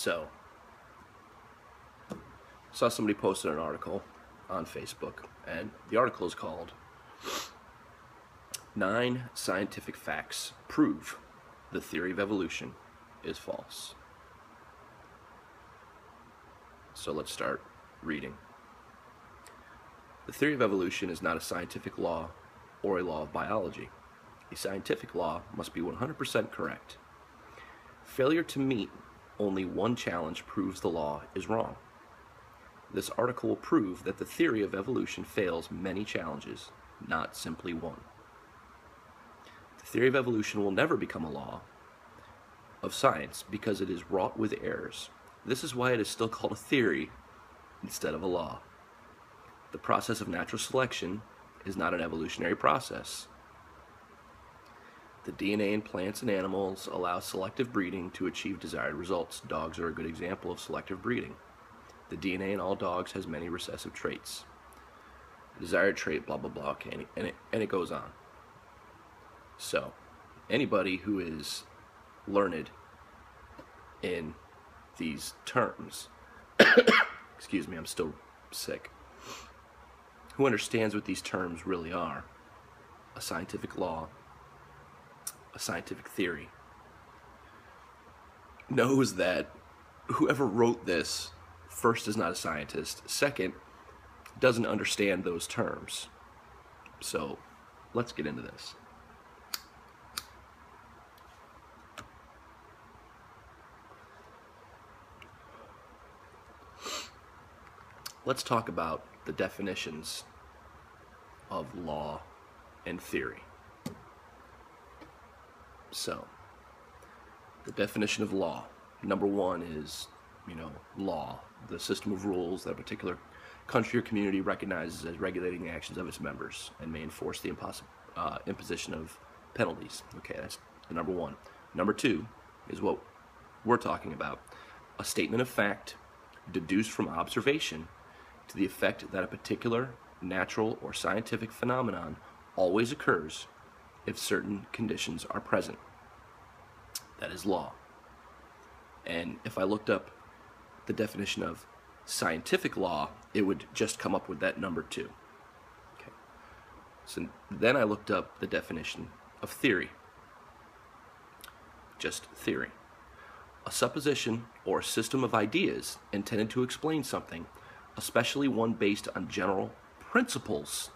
So, saw somebody posted an article on Facebook, and the article is called 9 Scientific Facts Prove the Theory of Evolution is False. So let's start reading. The theory of evolution is not a scientific law or a law of biology. A scientific law must be 100% correct. Failure to meet only one challenge proves the law is wrong. This article will prove that the theory of evolution fails many challenges, not simply one. The theory of evolution will never become a law of science because it is wrought with errors. This is why it is still called a theory instead of a law. The process of natural selection is not an evolutionary process. The DNA in plants and animals allows selective breeding to achieve desired results. Dogs are a good example of selective breeding. The DNA in all dogs has many recessive traits. The desired trait, blah, blah, blah, okay, and it goes on. So, anybody who is learned in these terms, excuse me, I'm still sick, who understands what these terms really are, a scientific law, a scientific theory, knows that whoever wrote this, first, is not a scientist, second, doesn't understand those terms. So, let's get into this. Let's talk about the definitions of law and theory. So, the definition of law. Number one is, law, the system of rules that a particular country or community recognizes as regulating the actions of its members and may enforce the imposition of penalties. Okay, that's the number one. Number two is what we're talking about. A statement of fact deduced from observation to the effect that a particular natural or scientific phenomenon always occurs if certain conditions are present. That is law. And if I looked up the definition of scientific law, it would just come up with that number 2. Okay. So then I looked up the definition of theory. Just theory. A supposition or system of ideas intended to explain something, especially one based on general principles,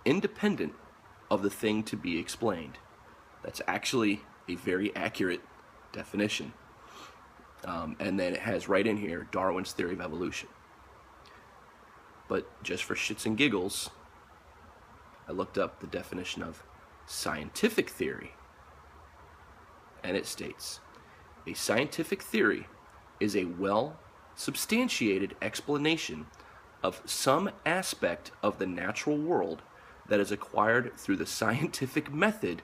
independent of the thing to be explained. That's actually a very accurate definition. And then it has right in here Darwin's theory of evolution. But just for shits and giggles, I looked up the definition of scientific theory, and it states, a scientific theory is a well-substantiated explanation of some aspect of the natural world that is acquired through the scientific method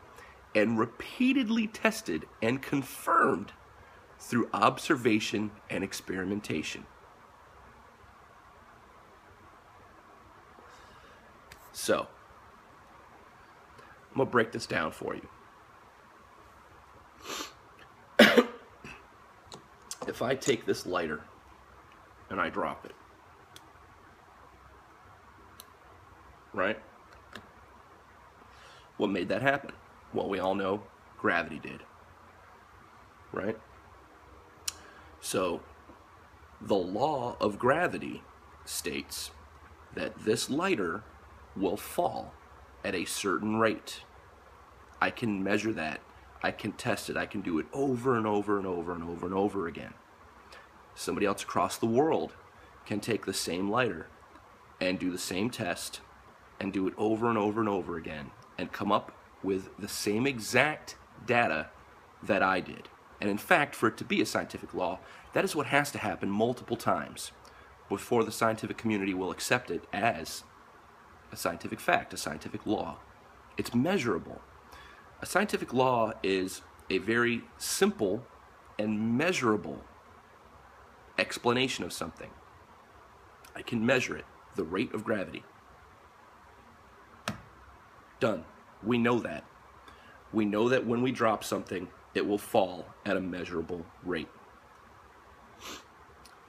and repeatedly tested and confirmed through observation and experimentation. So, I'm going to break this down for you. If I take this lighter and I drop it, right? What made that happen? Well, we all know gravity did, right? So, the law of gravity states that this lighter will fall at a certain rate. I can measure that. I can test it. I can do it over and over and over and over and over again. Somebody else across the world can take the same lighter and do the same test and do it over and over and over again and come up with the same exact data that I did. And in fact, for it to be a scientific law, that is what has to happen multiple times before the scientific community will accept it as a scientific fact, a scientific law. It's measurable. A scientific law is a very simple and measurable explanation of something. I can measure it, the rate of gravity. Done. We know that. We know that when we drop something, it will fall at a measurable rate.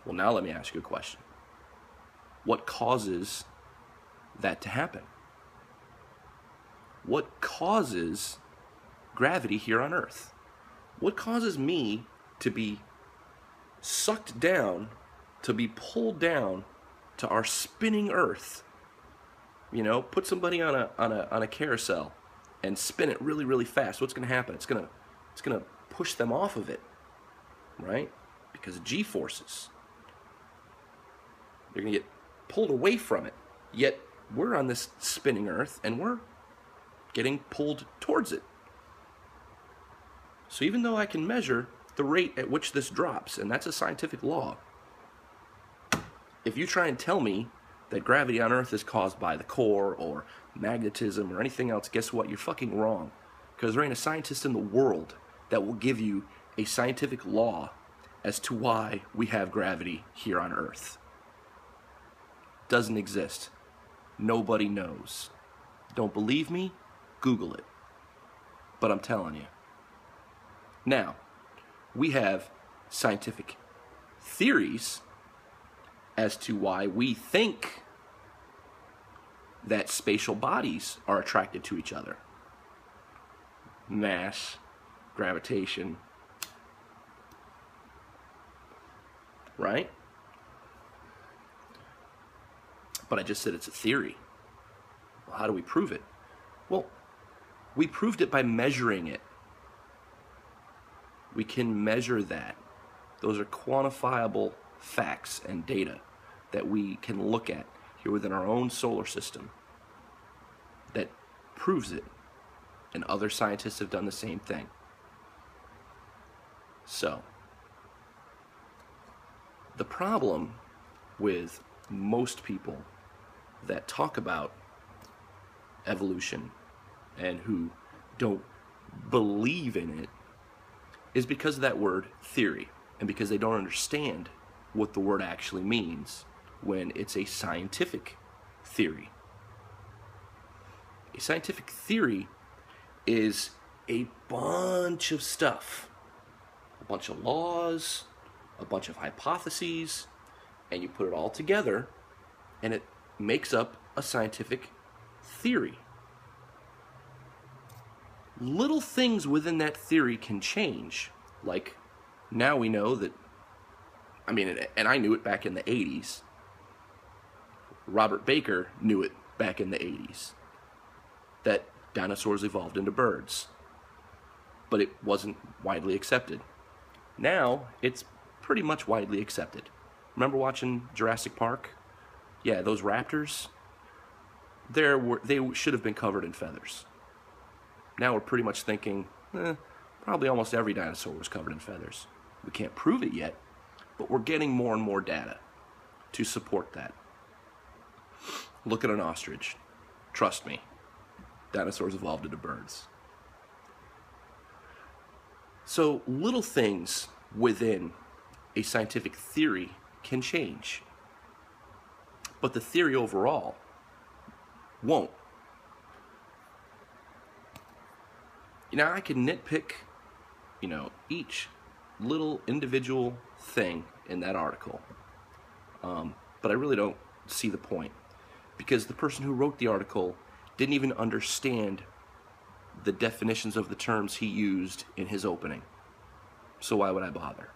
Well, now let me ask you a question. What causes that to happen? What causes gravity here on Earth? What causes me to be sucked down, to be pulled down to our spinning Earth? You know, put somebody on a carousel and spin it really, really fast. What's going to happen? It's going to push them off of it, right? Because of G-forces. They're going to get pulled away from it. Yet we're on this spinning Earth and we're getting pulled towards it. So even though I can measure the rate at which this drops, and that's a scientific law, if you try and tell me that gravity on Earth is caused by the core or magnetism or anything else, guess what? You're fucking wrong. Because there ain't a scientist in the world that will give you a scientific law as to why we have gravity here on Earth. Doesn't exist. Nobody knows. Don't believe me? Google it. But I'm telling you. Now, we have scientific theories as to why we think that spatial bodies are attracted to each other. Mass, gravitation, right? But I just said it's a theory. Well, how do we prove it? Well, we proved it by measuring it. We can measure that. Those are quantifiable facts and data that we can look at here within our own solar system that proves it. And other scientists have done the same thing. So, the problem with most people that talk about evolution and who don't believe in it is because of that word theory, and because they don't understand what the word actually means when it's a scientific theory. A scientific theory is a bunch of stuff, a bunch of laws, a bunch of hypotheses, and you put it all together and it makes up a scientific theory. Little things within that theory can change. Like, now we know that, I mean, and I knew it back in the 80s. Robert Baker knew it back in the 80s, that dinosaurs evolved into birds. But it wasn't widely accepted. Now, it's pretty much widely accepted. Remember watching Jurassic Park? Yeah, those raptors, they should have been covered in feathers. Now we're pretty much thinking, probably almost every dinosaur was covered in feathers. We can't prove it yet, but we're getting more and more data to support that. Look at an ostrich. Trust me, dinosaurs evolved into birds. So little things within a scientific theory can change, but the theory overall won't. Now, I can nitpick, each little individual thing in that article, but I really don't see the point, because the person who wrote the article didn't even understand the definitions of the terms he used in his opening. So why would I bother?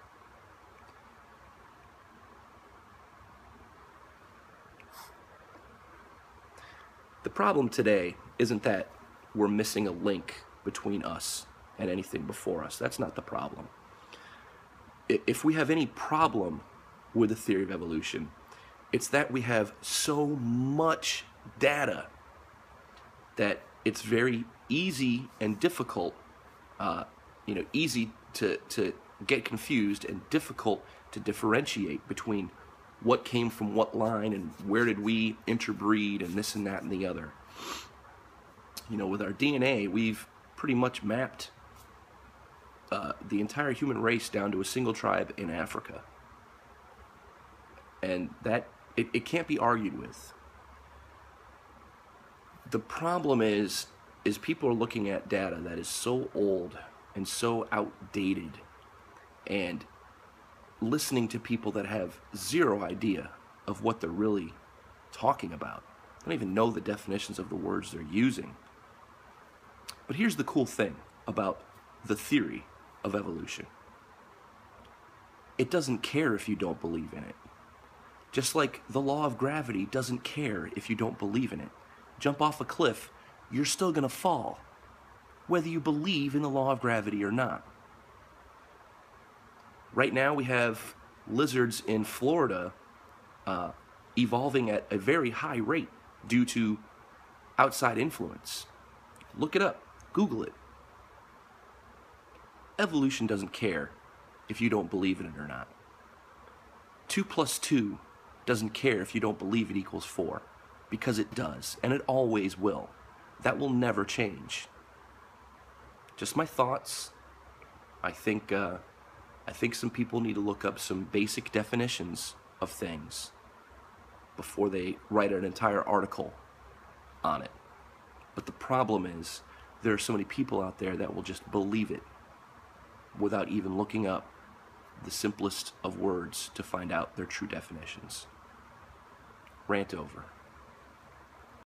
The problem today isn't that we're missing a link between us and anything before us. That's not the problem. If we have any problem with the theory of evolution, it's that we have so much data that it's very easy and difficult, easy to get confused and difficult to differentiate between what came from what line and where did we interbreed and this and that and the other. With our DNA, we've pretty much mapped the entire human race down to a single tribe in Africa. And that, it can't be argued with. The problem is people are looking at data that is so old and so outdated, and listening to people that have zero idea of what they're really talking about. They don't even know the definitions of the words they're using. But here's the cool thing about the theory of evolution. It doesn't care if you don't believe in it. Just like the law of gravity doesn't care if you don't believe in it. Jump off a cliff, you're still going to fall, whether you believe in the law of gravity or not. Right now we have lizards in Florida evolving at a very high rate due to outside influence. Look it up. Google it. Evolution doesn't care if you don't believe in it or not. 2 plus 2 doesn't care if you don't believe it equals 4, because it does, and it always will. That will never change. Just my thoughts. I think some people need to look up some basic definitions of things before they write an entire article on it. But the problem is, there are so many people out there that will just believe it without even looking up the simplest of words to find out their true definitions. Rant over.